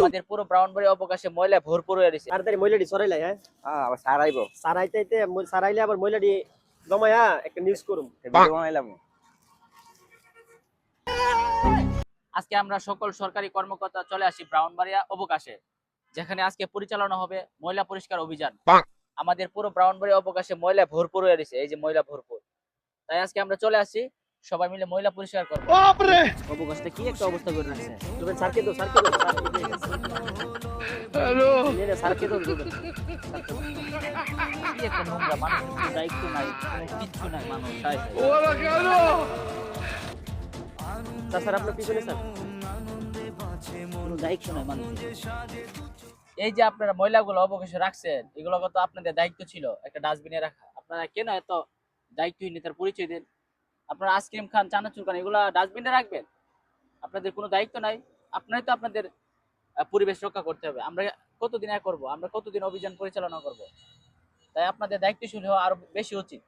আমাদের পুরো ব্রাহ্মণবাড়িয়া অবকাশে ময়লা ভরপুর হয়ে রয়েছে। তাড়াতাড়ি ময়লাটি সরাইলাই। হ্যাঁ আবার সারাইবো সারাইতে সারাইলে আবার ময়লাটি জমায়া একটা নিউজ করুম ভিডিও বানাইলাম। আজকে আমরা সকল সরকারি কর্মকর্তা চলে আসি ব্রাহ্মণবাড়িয়া অবকাশে, যেখানে আজকে পরিচালনা হবে ময়লা পরিষ্কার অভিযান। আমাদের পুরো ব্রাহ্মণবাড়িয়া অবকাশে ময়লা ভরপুর হয়ে রয়েছে, এই যে ময়লা ভরপুর। তাই আজকে আমরা চলে আসি সবাই মিলে ময়লা পরিষ্কার করবো। অবকাশটা কি একটা অবস্থা করে রাখছে। রুবেন স্যারকে দাও হ্যালো স্যারকে দাও রুবেন। কি একটা নোংরা, মানুষের কোনো দায়িত্ব নাই, কোনো কিচ্ছু নাই, মানুষ তাই স্যার আপনার পিছনে স্যার কোনো দায়িত্ব নাই মানুষের। এই যে আপনারা ময়লাগুলো অবকাশে রাখছেন, এগুলো তো আপনাদের দায়িত্ব ছিল একটা ডাস্টবিনে রাখা। আপনারা কেন এত দায়িত্বহীনতার পরিচয় দেন? আপনারা আইসক্রিম খান, চানাচুর খান, এগুলো ডাস্টবিনে রাখবেন? আপনাদের কোনো দায়িত্ব নাই। আপনারাই তো আপনাদের পরিবেশ রক্ষা করতে হবে। আমরা কতদিন করবো? আমরা কতদিন অভিযান পরিচালনা করব? তাই আপনাদের দায়িত্বশীল হওয়া আরো বেশি উচিত।